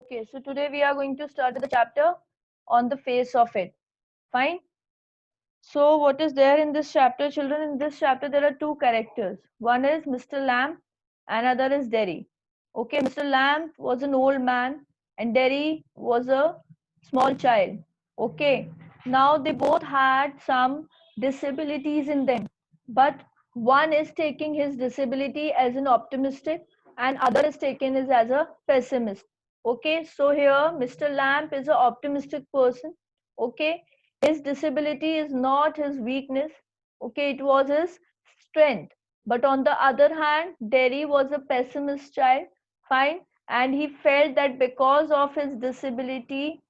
Okay, so today we are going to start with the chapter on the face of it. Fine. So what is there in this chapter, children? In this chapter, there are two characters. One is Mr. Lamb, another is Derry. Okay, Mr. Lamb was an old man, and Derry was a small child. Okay, now they both had some disabilities in them, but one is taking his disability as an optimistic, and other is taken as a pessimist. Okay, so here Mr. Lamb is an optimistic person. Okay, his disability is not his weakness. Okay, it was his strength. But on the other hand, Derry was a pessimist child. Fine, and he felt that because of his disability,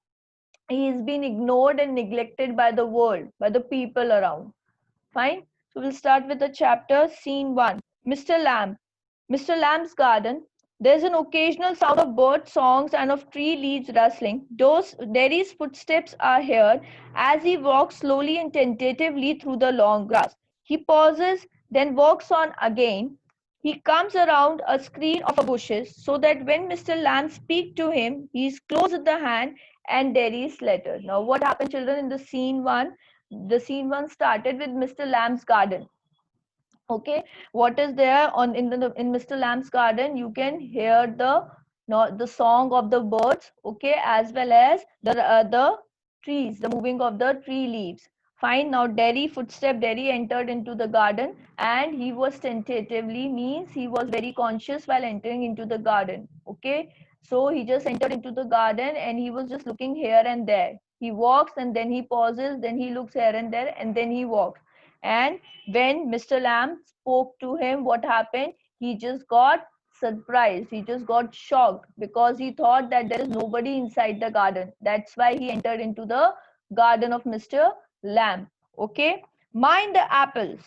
he is being ignored and neglected by the world, by the people around. Fine. So we'll start with the chapter, scene 1. Mr. Lamb. Mr. Lamb's garden. There's an occasional sound of bird songs and of tree leaves rustling. Derry's footsteps are heard as he walks slowly and tentatively through the long grass. He pauses, then walks on again. He comes around a screen of bushes so that when Mr. Lamb speaks to him, he is close at the hand and Derry's letter. Now, what happened, children, in the scene 1? The scene 1 started with Mr. Lamb's garden. Okay, what is there on in Mr. Lamb's garden? You can hear the song of the birds, okay, as well as the trees, the moving of the tree leaves. Fine. Now Derry entered into the garden, and he was tentatively, means he was very conscious while entering into the garden. Okay, so he just entered into the garden and he was just looking here and there. He walks and then he pauses, then he looks here and there, and then he walks. And when Mr. Lamb spoke to him, what happened? He just got surprised. He just got shocked because he thought that there is nobody inside the garden. That's why he entered into the garden of Mr. Lamb. Okay. Mind the apples.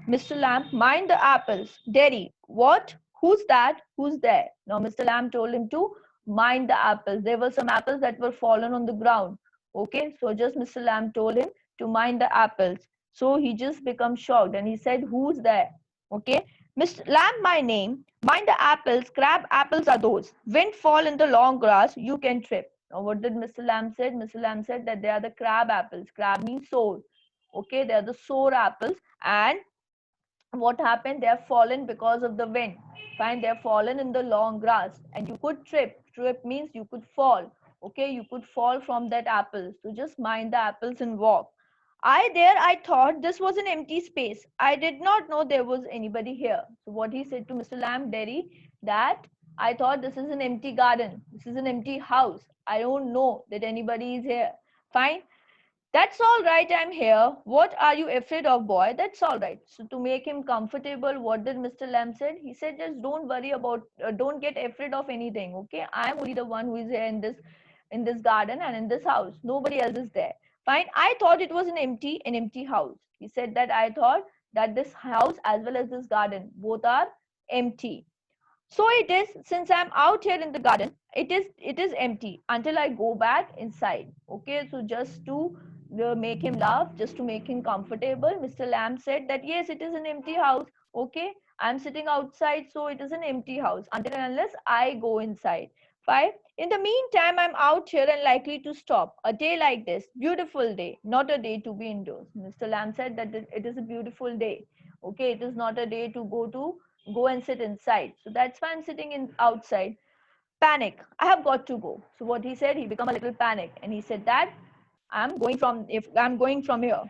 Mr. Lamb, mind the apples. Derry, what? Who's that? Who's there? Now, Mr. Lamb told him to mind the apples. There were some apples that were fallen on the ground. Okay. So, just Mr. Lamb told him to mind the apples. So he just became shocked and he said, who's there? Okay. Mr. Lamb, my name. Mind the apples. Crab apples are those. Wind fall in the long grass. You can trip. Now, what did Mr. Lamb said? Mr. Lamb said that they are the crab apples. Crab means sour. Okay. They are the sour apples. And what happened? They have fallen because of the wind. Fine. They have fallen in the long grass. And you could trip. Trip means you could fall. Okay. You could fall from that apple. So just mind the apples and walk. I thought this was an empty space. I did not know there was anybody here. So what he said to Mr. Lamb, Derry, that I thought this is an empty garden. This is an empty house. I don't know that anybody is here. Fine. That's all right. I'm here. What are you afraid of, boy? That's all right. So to make him comfortable, what did Mr. Lamb said? He said, just don't worry about, don't get afraid of anything. Okay. I'm only the one who is here in this garden and in this house. Nobody else is there. Fine. I thought it was an empty house. He said that I thought that this house as well as this garden both are empty. So it is, since I'm out here in the garden, it is empty until I go back inside. Okay, so just to make him laugh, just to make him comfortable, Mr. Lamb said that yes, it is an empty house. Okay, I'm sitting outside, so it is an empty house until and unless I go inside. Five. In the meantime, I'm out here and likely to stop. A day like this, beautiful day, not a day to be indoors. Mr. Lamb said that it is a beautiful day. Okay, it is not a day to go and sit inside. So that's why I'm sitting in outside. Panic. I have got to go. So what he said, he became a little panic and he said that I'm going from here.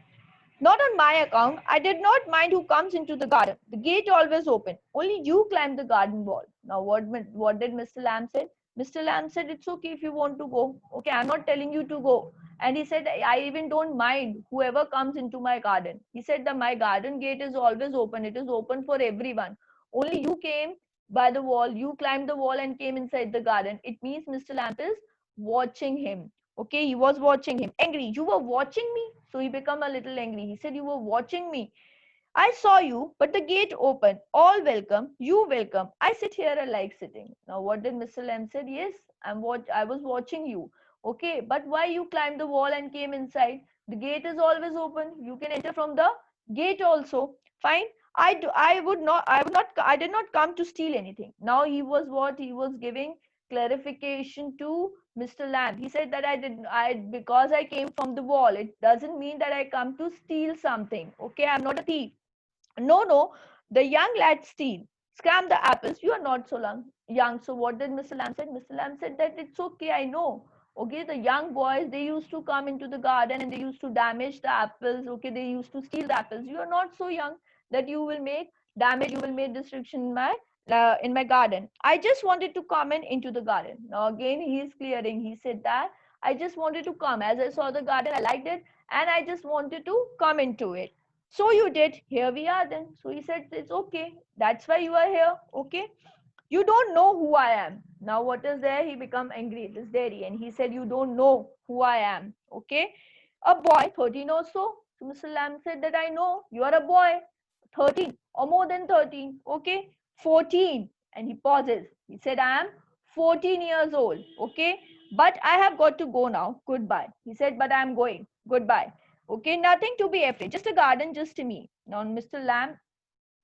Not on my account. I did not mind who comes into the garden. The gate always open. Only you climb the garden wall. Now what did Mr. Lamb said? Mr. Lamb said it's okay if you want to go. Okay, I'm not telling you to go. And he said, I even don't mind whoever comes into my garden. He said that my garden gate is always open. It is open for everyone. Only you came by the wall. You climbed the wall and came inside the garden. It means Mr. Lamb is watching him. Okay, he was watching him. Angry. You were watching me? So he became a little angry. He said, you were watching me. I saw you, but the gate open. All welcome. You welcome. I sit here and like sitting. Now, what did Mr. Lamb said? Yes, I was watching you. Okay, but why you climbed the wall and came inside? The gate is always open. You can enter from the gate also. Fine. I did not come to steal anything. Now he was what? He was giving clarification to Mr. Lamb. He said that because I came from the wall, it doesn't mean that I come to steal something. Okay, I'm not a thief. No, no, the young lad steal. Scram the apples. You are not so young. So what did Mr. Lamb said? Mr. Lamb said that it's okay, I know. Okay, the young boys, they used to come into the garden and they used to damage the apples. Okay, they used to steal the apples. You are not so young that you will make damage, you will make destruction in my garden. I just wanted to come into the garden. Now again, he is clearing. He said that I just wanted to come. As I saw the garden, I liked it, and I just wanted to come into it. So you did. Here we are then. So he said, it's okay. That's why you are here. Okay. You don't know who I am. Now what is there? He become angry, this dairy, and he said, you don't know who I am. Okay. A boy, 13 or so. So Mr. Lamb said that I know you are a boy, 13 or more than 13. Okay. 14. And he pauses. He said, I am 14 years old. Okay. But I have got to go now. Goodbye. He said, but I am going. Goodbye. Okay. Nothing to be afraid. Just a garden, just me. Now Mr. Lamb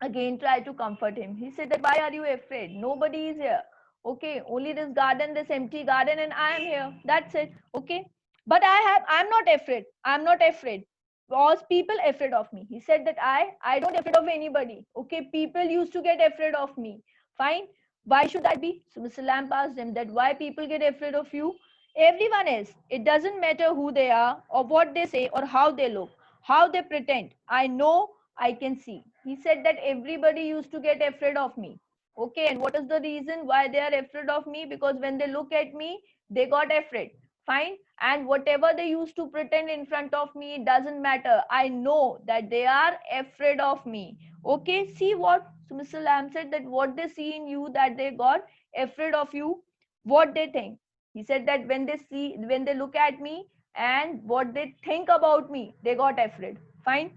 again tried to comfort him. He said that why are you afraid? Nobody is here. Okay, only this garden, this empty garden, and I am here. That's it. Okay. But I'm not afraid. I'm not afraid. Was people afraid of me? He said that I don't afraid of anybody. Okay, people used to get afraid of me. Fine. Why should that be? So Mr. Lamp asked him that why people get afraid of you? Everyone is. It doesn't matter who they are or what they say or how they look, how they pretend. I know, I can see. He said that everybody used to get afraid of me. Okay, and what is the reason why they are afraid of me? Because when they look at me, they got afraid. Fine. And whatever they used to pretend in front of me, it doesn't matter. I know that they are afraid of me. Okay, see what? So Mr. Lamb said that what they see in you, that they got afraid of you, what they think. He said that when they look at me and what they think about me, they got afraid. Fine.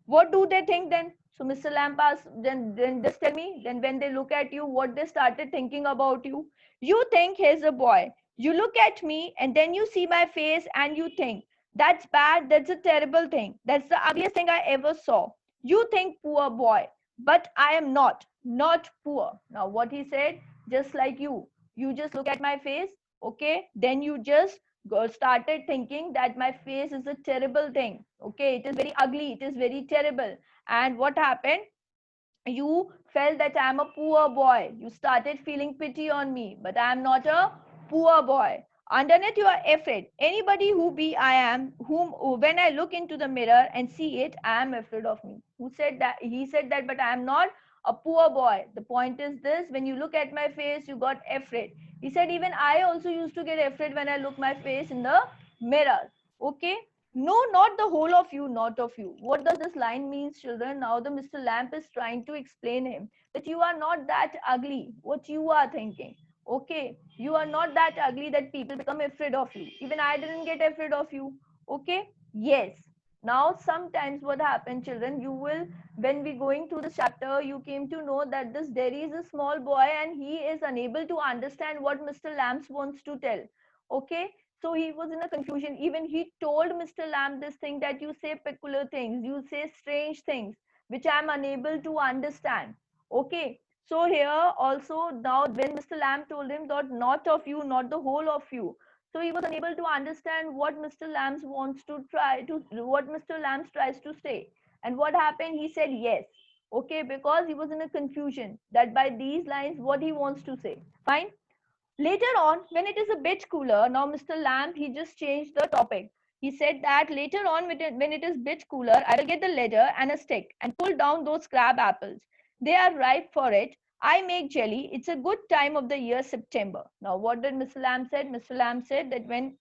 What do they think then? So Mr. Lamp asked, then just tell me, then when they look at you, what they started thinking about you. You think he's a boy. You look at me and then you see my face and you think, that's bad, that's a terrible thing. That's the ugliest thing I ever saw. You think poor boy, but I am not poor. Now what he said, just like you just look at my face, okay? Then you just started thinking that my face is a terrible thing. Okay, it is very ugly, it is very terrible. And what happened? You felt that I'm a poor boy. You started feeling pity on me, but I'm not a poor boy. Underneath, you are afraid. Anybody who be I am, whom when I look into the mirror and see it, I am afraid of me. Who said that? He said that, but I am not a poor boy. The point is this: when you look at my face, you got afraid. He said, even I also used to get afraid when I look my face in the mirror. Okay, no, not the whole of you, not of you. What does this line mean, children? Now the Mr. Lamp is trying to explain him that you are not that ugly, what you are thinking. Okay, you are not that ugly that people become afraid of you. Even I didn't get afraid of you. Okay, yes. Now sometimes what happened, children, you will, when we going through this chapter, you came to know that this Derry is a small boy and he is unable to understand what Mr. Lamps wants to tell. Okay, so he was in a confusion. Even he told Mr. Lamb this thing that you say peculiar things, you say strange things, which I'm unable to understand. Okay. So here also now when Mr. Lamb told him that not of you, not the whole of you. So he was unable to understand what Mr. Lambs wants to try to, what Mr. Lambs tries to say. And what happened? He said yes. Okay, because he was in a confusion that by these lines, what he wants to say. Fine. Later on, when it is a bit cooler, now Mr. Lamb, he just changed the topic. He said that later on, when it is bit cooler, I will get the ladder and a stick and pull down those crab apples. They are ripe for it. I make jelly. It's a good time of the year, September. Now, what did Mr. Lamb said? Mr. Lamb said that when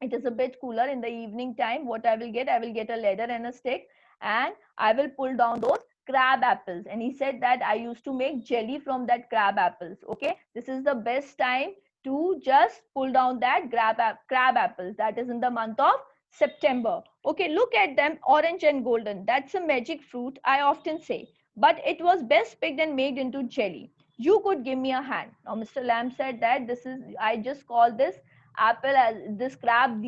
it is a bit cooler in the evening time, what I will get a ladder and a stick, and I will pull down those crab apples. And he said that I used to make jelly from that crab apples. Okay, this is the best time to just pull down that crab apples. That is in the month of September. Okay, look at them, orange and golden. That's a magic fruit, I often say, but it was best picked and made into jelly. You could give me a hand. Now Mr. Lamb said that this is, I just call this apple as these crab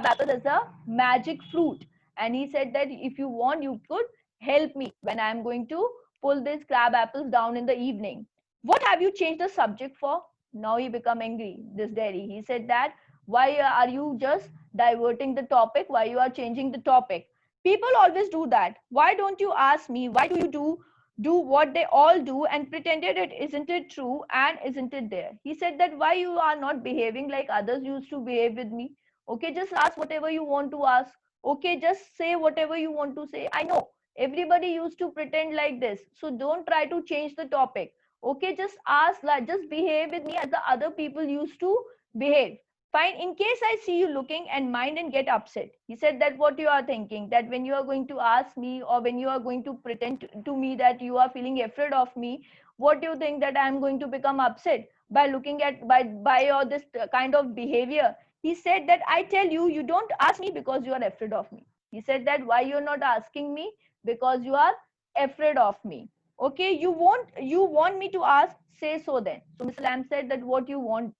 apples as a magic fruit. And he said that if you want, you could help me when I'm going to pull these crab apples down in the evening. What have you changed the subject for? Now he become angry, this dairy. He said that Why are you just diverting the topic? Why you are changing the topic? People always do that. Why don't you ask me? Why do you do what they all do and pretended it isn't it true and isn't it there? He said that why you are not behaving like others used to behave with me? Okay, just ask whatever you want to ask. Okay, just say whatever you want to say. I know everybody used to pretend like this, so don't try to change the topic. Okay, just ask, like, just behave with me as the other people used to behave. Fine, in case I see you looking and mind and get upset. He said that what you are thinking, that when you are going to ask me or when you are going to pretend to me that you are feeling afraid of me, what do you think that I am going to become upset by looking at by all this kind of behavior? He said that I tell you, you don't ask me because you are afraid of me. He said that why you're not asking me? Because you are afraid of me. Okay, you want me to ask, say so then. So Mr. Lamb said that what you want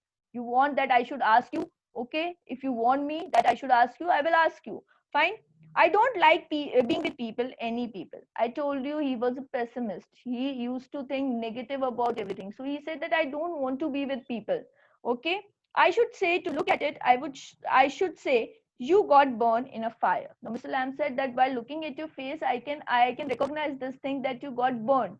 that I should ask you. Okay, if you want me that I should ask you, I will ask you. Fine. I don't like being with people, any people. I told you he was a pessimist. He used to think negative about everything. So he said that I don't want to be with people. Okay, I should say, to look at it, I should say you got burned in a fire. Now Mr. Lamb said that by looking at your face, I can recognize this thing that you got burned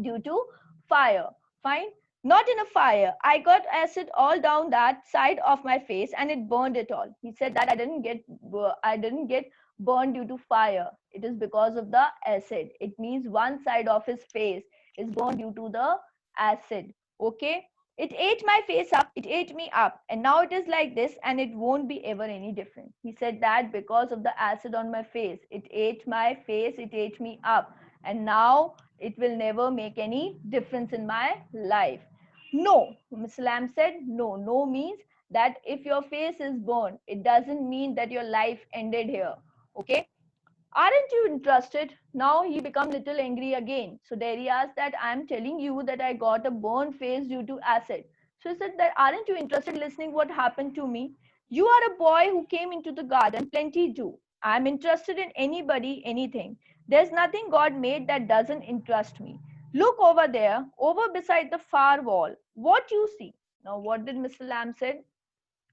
due to fire. Fine. Not in a fire. I got acid all down that side of my face and it burned it all. He said that I didn't get burned due to fire. It is because of the acid. It means one side of his face is burned due to the acid. Okay. It ate my face up, it ate me up, and now it is like this, and it won't be ever any different. He said that because of the acid on my face, it ate my face, it ate me up, and now it will never make any difference in my life. No, Mr. Lamb said, no. No means that if your face is burned, it doesn't mean that your life ended here. Okay? Aren't you interested? Now he become little angry again. So there he asked that I am telling you that I got a burned face due to acid. So he said that aren't you interested listening what happened to me? You are a boy who came into the garden, plenty do. I am interested in anybody, anything. There's nothing God made that doesn't interest me. Look over there, over beside the far wall. What you see? Now what did Mr. Lamb said?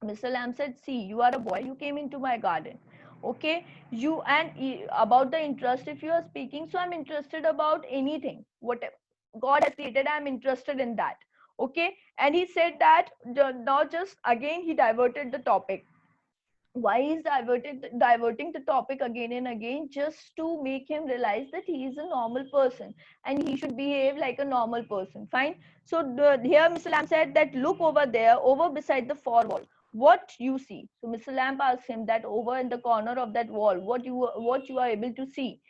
Mr. Lamb said, see, you are a boy, you came into my garden. Okay, you and about the interest, if you are speaking, so I'm interested about anything, whatever God has created, I'm interested in that. Okay, and he said that now just again he diverted the topic. Why is diverting the topic again and again? Just to make him realize that he is a normal person and he should behave like a normal person. Fine. So here Mr. Lamb said that look over there, over beside the far wall, what you see. So Mr. Lamb asked him that over in the corner of that wall, what you are able to see.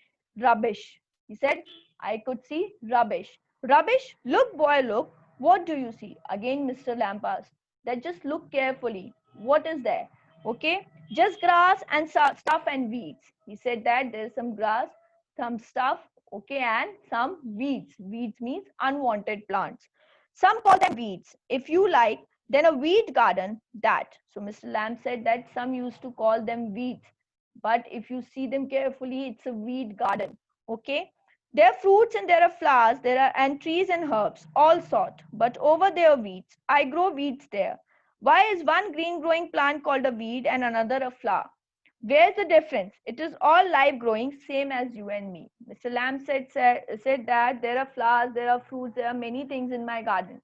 Rubbish. He said, I could see rubbish. Rubbish? Look, boy, look. What do you see? Again Mr. Lamb asked that just look carefully. What is there? Okay, just grass and stuff and weeds. He said that there's some grass, some stuff, okay, and some weeds. Weeds means unwanted plants. Some call them weeds. If you like, then a weed garden, that. So Mr. Lamb said that some used to call them weeds, but if you see them carefully, it's a weed garden. Okay. There are fruits and there are flowers, there are and trees and herbs, all sort. But over there are weeds. I grow weeds there. Why is one green growing plant called a weed and another a flower? Where's the difference? It is all live growing, same as you and me. Mr. Lamb said that there are flowers, there are fruits, there are many things in my garden,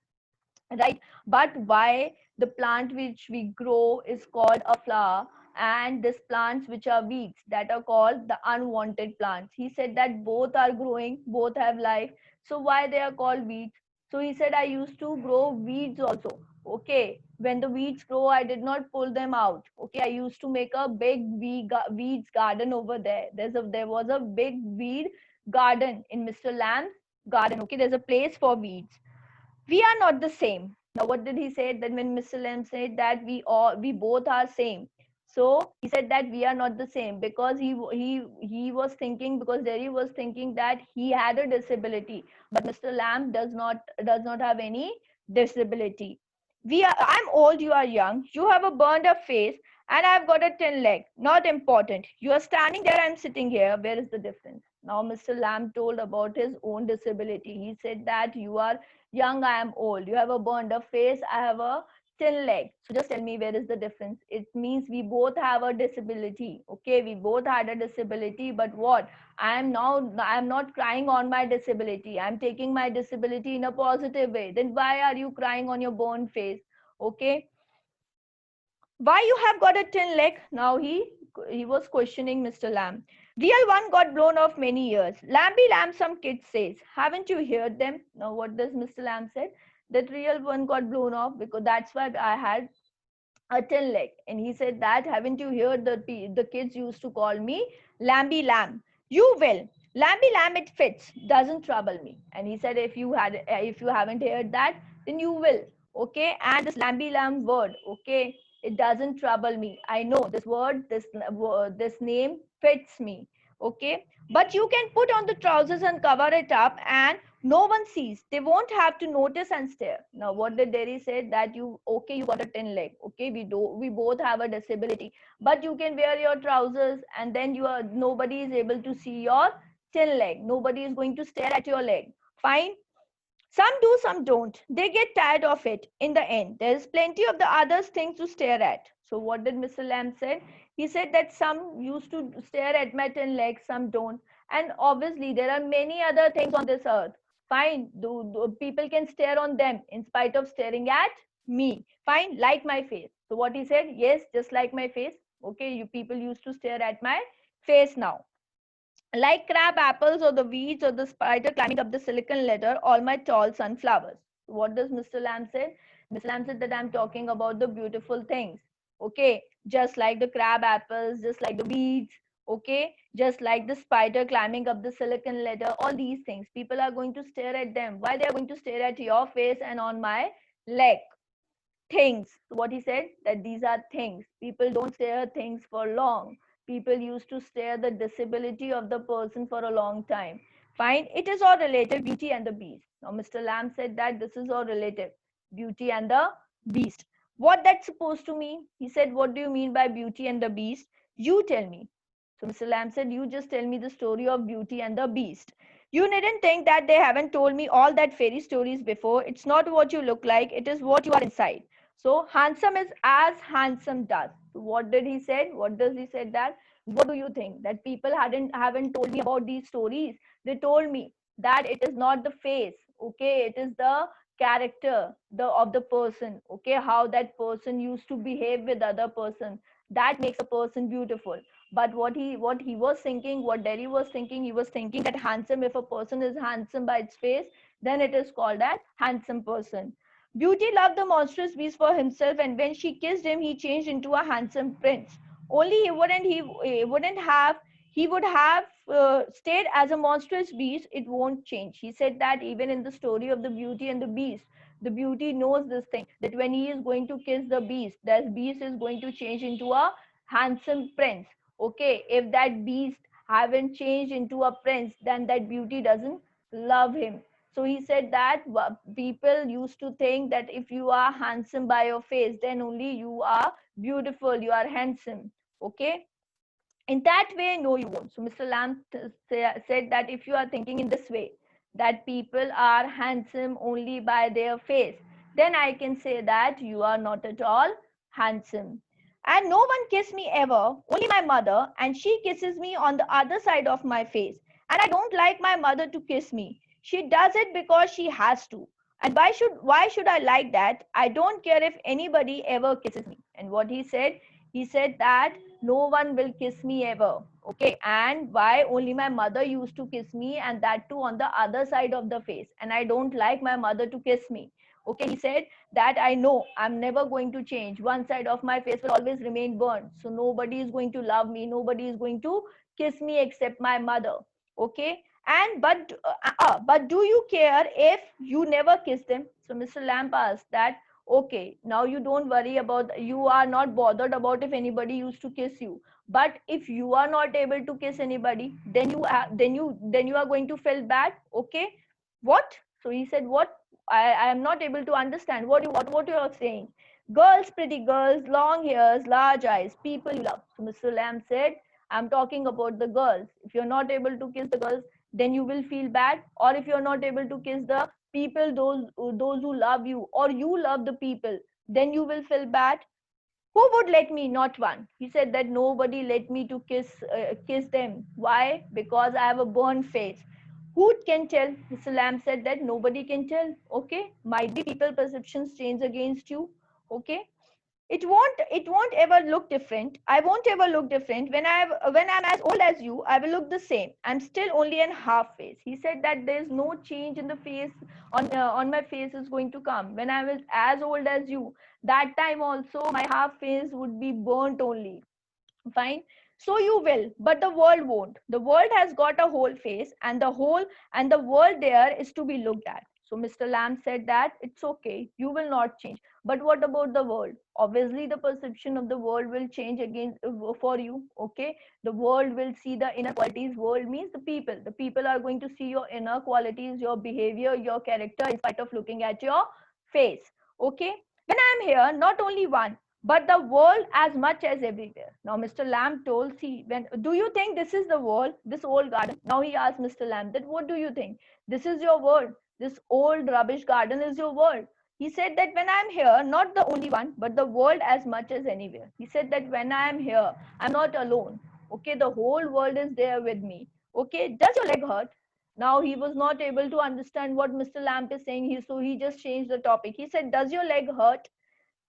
right? But why the plant which we grow is called a flower, and these plants which are weeds, that are called the unwanted plants? He said that both are growing, both have life, so why they are called weeds? So he said I used to grow weeds also. Okay, when the weeds grow, I did not pull them out. Okay, I used to make a big weeds garden over there. There was a big weed garden in Mr. Lamb's garden. Okay, there's a place for weeds. We are not the same. Now what did he say? Then when Mr. Lam said that we both are same, so he said that we are not the same, because he was thinking, because Derry was thinking that he had a disability, but Mr. Lamb does not have any disability. I'm old, you are young, you have a burned up face, and I've got a tin leg. Not important. You are standing there, I'm sitting here. Where is the difference? Now Mr. Lamb told about his own disability. He said that you are young, I am old. You have a burned up face, I have a tin leg. So just tell me, where is the difference? It means we both have a disability. Okay, we both had a disability, but what? I'm not crying on my disability. I'm taking my disability in a positive way. Then why are you crying on your burned face? Okay, why you have got a tin leg? Now he was questioning Mr. Lamb. Real one got blown off many years. Lambie Lamb, some kid says. Haven't you heard them? Now what does Mr. Lamb said? That real one got blown off because that's why I had a tin leg. And he said that, haven't you heard the kids used to call me Lambie Lamb? You will. Lambie Lamb, it fits, doesn't trouble me. And he said, if you haven't heard that, then you will. Okay, and this Lambie Lamb word, okay, it doesn't trouble me. I know this word, this name fits me. Okay, but you can put on the trousers and cover it up, and no one sees. They won't have to notice and stare. Now what did Derry say? That you, okay, you got a tin leg. Okay, we both have a disability, but you can wear your trousers, and then nobody is able to see your tin leg. Nobody is going to stare at your leg. Fine. Some do, some don't. They get tired of it in the end. There's plenty of the others things to stare at. So what did Mr. Lamb said? He said that some used to stare at my tin legs, some don't. And obviously there are many other things on this earth. Fine, people can stare on them in spite of staring at me. Fine, like my face. So what he said, yes, just like my face. Okay, you people used to stare at my face now. Like crab apples or the weeds or the spider climbing up the silicon ladder, all my tall sunflowers. What does Mr. Lamb say? Mr. Lamb said that I'm talking about the beautiful things. Okay, just like the crab apples, just like the weeds, okay, just like the spider climbing up the silicon ladder, all these things. People are going to stare at them. Why they are going to stare at your face and on my leg? Things. What he said, that these are things. People don't stare at things for long. People used to stare the disability of the person for a long time. Fine, it is all relative, Beauty and the Beast. Now Mr. Lamb said that this is all relative, Beauty and the Beast. What that's supposed to mean? He said, what do you mean by Beauty and the Beast? You tell me. So Mr. Lamb said, you just tell me the story of Beauty and the Beast. You needn't think that they haven't told me all that fairy stories before. It's not what you look like, it is what you are inside. So handsome is as handsome does. So what did he say? What does he say that? What do you think? That people haven't told me about these stories. They told me that it is not the face, okay, it is the character of the person, okay, how that person used to behave with other person, that makes a person beautiful. But what he was thinking, what Derry was thinking, he was thinking that handsome, if a person is handsome by its face, then it is called as handsome person. Beauty loved the monstrous beast for himself, and when she kissed him, he changed into a handsome prince. Only he would have stayed as a monstrous beast. It won't change. He said that even in the story of the Beauty and the Beast, the Beauty knows this thing, that when he is going to kiss the beast, that beast is going to change into a handsome prince. Okay, if that beast haven't changed into a prince, then that Beauty doesn't love him. So he said that people used to think that if you are handsome by your face, then only you are beautiful, you are handsome. Okay, in that way, no, you won't. So Mr. Lamb said that if you are thinking in this way, that people are handsome only by their face, then I can say that you are not at all handsome. And no one kissed me ever, only my mother, and she kisses me on the other side of my face. And I don't like my mother to kiss me. She does it because she has to. And why should I like that? I don't care if anybody ever kisses me. And what he said that no one will kiss me ever. Okay, and why? Only my mother used to kiss me, and that too on the other side of the face, and I don't like my mother to kiss me. Okay, he said that I know I'm never going to change. One side of my face will always remain burned, so nobody is going to love me, nobody is going to kiss me except my mother. Okay, and but do you care if you never kiss them? So Mr. Lamp asked that, okay, now you don't worry about, you are not bothered about if anybody used to kiss you, but if you are not able to kiss anybody, then you are going to feel bad. Okay, what? So he said, what? I am not able to understand what you are saying. Girls, pretty girls, long hairs, large eyes, people you love. So Mr. Lamb said, I'm talking about the girls. If you're not able to kiss the girls, then you will feel bad. Or if you're not able to kiss the people, those who love you, or you love the people, then you will feel bad. Who would let me? Not one. He said that nobody let me to kiss them. Why? Because I have a burned face. Who can tell? Mr. Lamb said that nobody can tell. Okay, might be people perceptions change against you. Okay, it won't ever look different. I won't ever look different when I'm as old as you. I will look the same. I'm still only in half face. He said that there's no change in the face on my face is going to come when I was as old as you. That time also my half face would be burnt only. Fine. So you will, but the world won't. The world has got a whole face, and the world there is to be looked at. So Mr. Lamb said that it's okay, you will not change. But what about the world? Obviously the perception of the world will change again for you. Okay, the world will see the inner qualities. World means the people are going to see your inner qualities, your behavior, your character, in spite of looking at your face. Okay, when I am here, not only one but the world as much as everywhere. Now, Mr. Lamb told, see, when do you think this is the world, this old garden? Now he asked Mr. Lamb that what do you think? This is your world. This old rubbish garden is your world. He said that when I'm here, not the only one, but the world as much as anywhere. He said that when I'm here, I'm not alone. Okay, the whole world is there with me. Okay, does your leg hurt? Now he was not able to understand what Mr. Lamb is saying. So he just changed the topic. He said, does your leg hurt?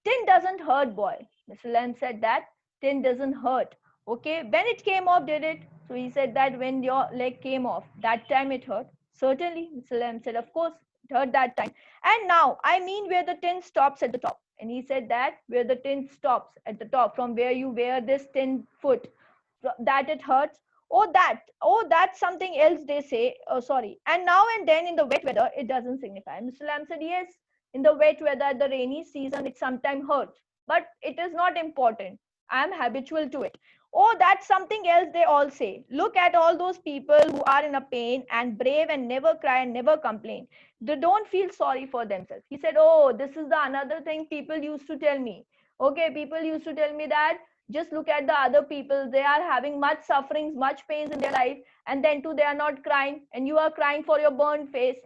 Tin doesn't hurt, boy. Mr. Len said that tin doesn't hurt. Okay, when it came off, did it? So he said that when your leg came off, that time it hurt. Certainly, Mr. Len said, of course, it hurt that time. And now, I mean where the tin stops at the top. And he said that where the tin stops at the top, from where you wear this tin foot, that it hurts. Oh, that's something else they say. Oh, sorry. And now and then in the wet weather, it doesn't signify. Mr. Lam said, yes, in the wet weather, the rainy season, it sometimes hurts, but it is not important. I am habitual to it. Oh, that's something else they all say. Look at all those people who are in a pain and brave and never cry and never complain. They don't feel sorry for themselves. He said, oh, this is the another thing people used to tell me. Okay, people used to tell me that just look at the other people. They are having much sufferings, much pains in their life, and then too they are not crying, and you are crying for your burned face.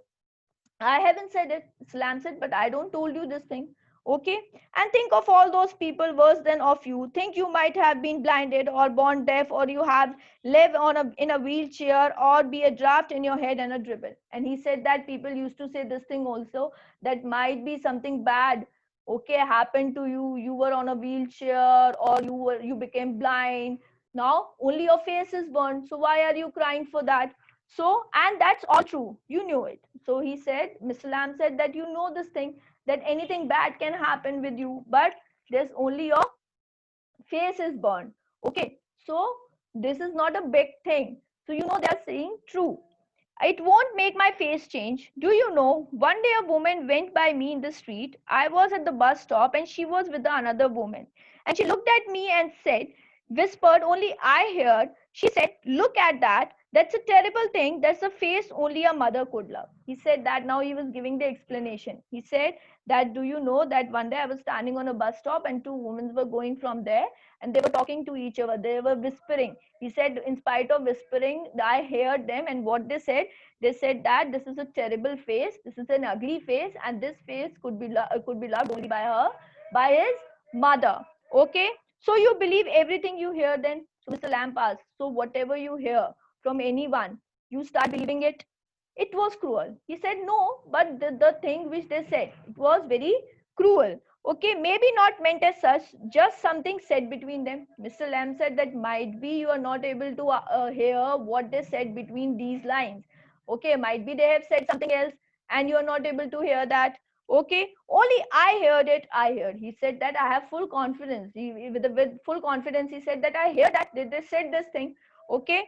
I haven't said it, Slam said, but I don't told you this thing. Okay. And think of all those people worse than of you. Think you might have been blinded or born deaf, or you have lived in a wheelchair, or be a draft in your head and a dribble. And he said that people used to say this thing also, that might be something bad. Okay, happened to you. You were on a wheelchair, or you became blind. Now only your face is burned. So why are you crying for that? So, and that's all true. You knew it. So he said, Mr. Lamb said that you know this thing, that anything bad can happen with you, but there's only your face is burned. Okay. So this is not a big thing. So you know they're saying true. It won't make my face change. Do you know, one day a woman went by me in the street. I was at the bus stop and she was with another woman. And she looked at me and said, whispered, only I heard. She said, look at that. That's a terrible thing. That's a face only a mother could love. He said that. Now he was giving the explanation. He said that, do you know that one day I was standing on a bus stop and two women were going from there and they were talking to each other. They were whispering. He said, in spite of whispering, I heard them, and what they said that this is a terrible face, this is an ugly face, and this face could be loved only by his mother. Okay, so you believe everything you hear then? So Mr. Lamp asked, so whatever you hear from anyone, you start believing it? It was cruel. He said, no, but the thing which they said, it was very cruel. Okay, maybe not meant as such, just something said between them. Mr. Lamb said that might be you are not able to hear what they said between these lines. Okay, might be they have said something else and you are not able to hear that. Okay, only I heard it. I heard. He said that I have full confidence. With full confidence, he said that I hear that they said this thing. Okay,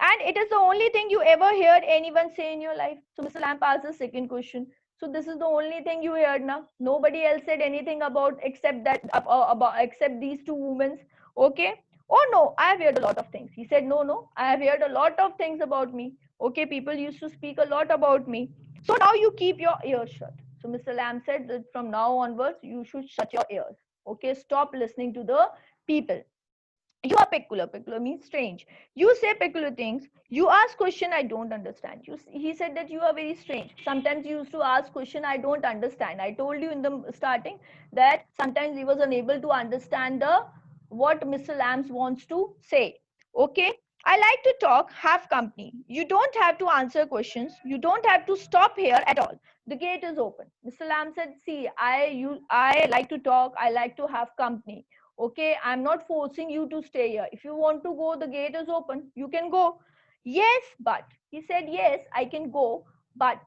and it is the only thing you ever heard anyone say in your life. So Mr. Lamp asked the second question. So this is the only thing you heard now. Nobody else said anything about except that about except these two women. Okay. Oh no, I have heard a lot of things. He said, no, I have heard a lot of things about me. Okay, people used to speak a lot about me. So now you keep your ears shut. So Mr. Lamb said that from now onwards, you should shut your ears. Okay, stop listening to the people. You are peculiar. Peculiar means strange. You say peculiar things. You ask question I don't understand. He said that you are very strange. Sometimes you used to ask question I don't understand. I told you in the starting that sometimes he was unable to understand the what Mr. Lambs wants to say. Okay. I like to talk, have company. You don't have to answer questions. You don't have to stop here at all. The gate is open. Mr. Lamb said, see, I like to talk. I like to have company. Okay, I'm not forcing you to stay here. If you want to go, the gate is open, you can go. Yes, but he said, yes, I can go, but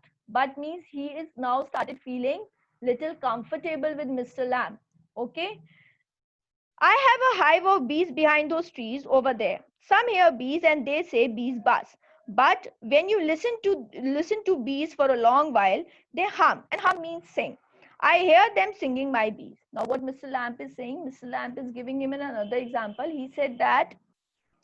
means he is now started feeling little comfortable with Mr. Lamb. Okay, I have a hive of bees behind those trees over there. Some hear bees and they say bees buzz. But when you listen to bees for a long while, they hum, and hum means sing. I hear them singing my bees. Now, what Mr. Lamp is saying, Mr. Lamp is giving him another example. He said that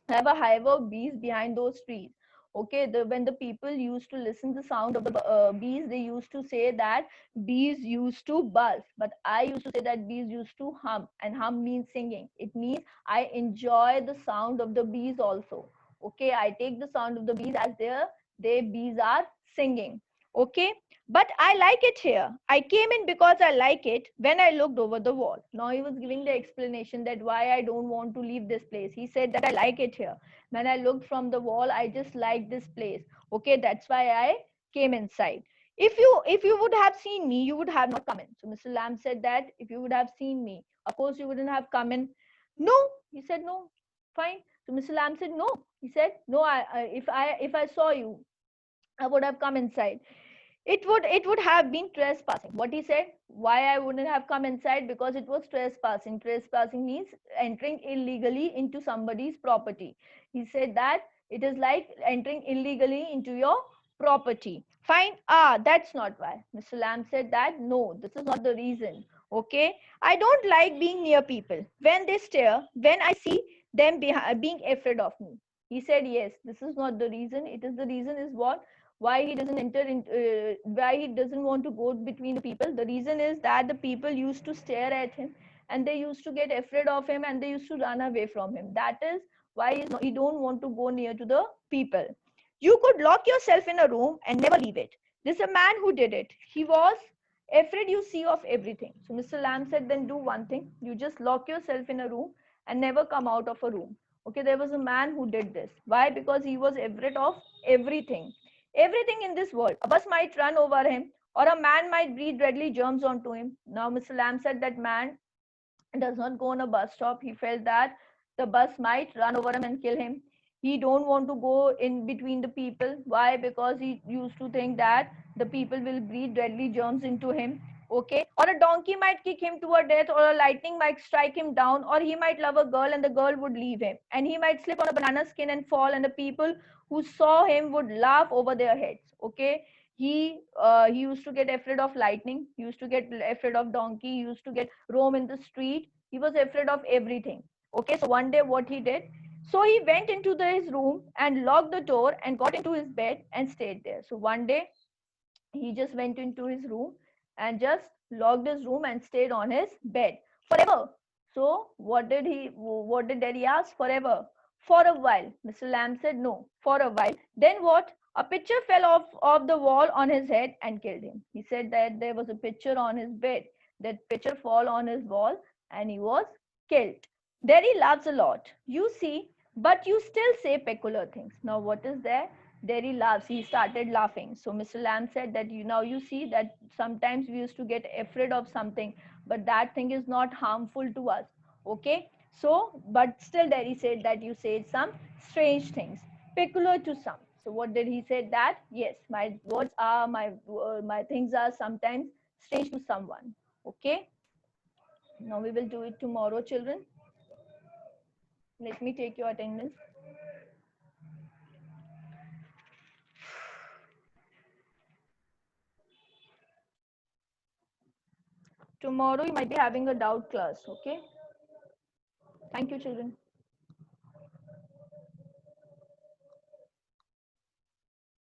have a hive of bees behind those trees. Okay, when the people used to listen the sound of the bees, they used to say that bees used to buzz, but I used to say that bees used to hum, and hum means singing. It means I enjoy the sound of the bees also. Okay, I take the sound of the bees as their bees are singing. Okay, but I like it here. I came in because I like it when I looked over the wall. Now he was giving the explanation that why I don't want to leave this place. He said that I like it here. When I looked from the wall, I just like this place. Okay, that's why I came inside. If you would have seen me, you would have not come in. So Mr. Lamb said that if you would have seen me, of course you wouldn't have come in. No, he said no. Fine. So Mr. Lamb said no. He said no. If I saw you, I would have come inside. It would have been trespassing. What he said, why I wouldn't have come inside, because it was trespassing. Trespassing means entering illegally into somebody's property. He said that it is like entering illegally into your property. Fine. That's not why. Mr. Lamb said that no, this is not the reason. Okay, I don't like being near people when they stare, when I see them being afraid of me. He said yes, this is not the reason. It is the reason is what, why he doesn't enter in, why he doesn't want to go between the people. The reason is that the people used to stare at him, and they used to get afraid of him, and they used to run away from him. That is why he don't want to go near to the people. You could lock yourself in a room and never leave it. This is a man who did it. He was afraid, you see, of everything. So Mr. Lamb said, then do one thing, you just lock yourself in a room and never come out of a room. Okay, there was a man who did this. Why? Because he was afraid of everything. Everything in this world. A bus might run over him, or a man might breathe deadly germs onto him. Now, Mr. Lamb said that man does not go on a bus stop. He felt that the bus might run over him and kill him. He don't want to go in between the people. Why? Because he used to think that the people will breathe deadly germs into him. Okay, or a donkey might kick him to a death, or a lightning might strike him down, or he might love a girl and the girl would leave him, and he might slip on a banana skin and fall, and the people who saw him would laugh over their heads. Okay, he used to get afraid of lightning. He used to get afraid of donkey. He used to get roam in the street. He was afraid of everything. Okay, so one day what he did, so he went into his room and locked the door and got into his bed and stayed there. So one day he just went into his room and just locked his room and stayed on his bed forever. So what did daddy ask? Forever. For a while. Mr. Lamb said no, for a while. Then what? A picture fell off the wall on his head and killed him. He said that there was a picture on his bed. That picture fell on his wall and he was killed. Daddy laughs a lot, you see, but you still say peculiar things. Now what is there? Derry laughs. He started laughing. So Mr. Lamb said that you see that sometimes we used to get afraid of something, but that thing is not harmful to us. Okay. So, but still Derry said that you said some strange things, peculiar to some. So what did he say? That yes, my words are my things are sometimes strange to someone. Okay. Now we will do it tomorrow, children. Let me take your attendance. Tomorrow you might be having a doubt class. Okay. Thank you, children.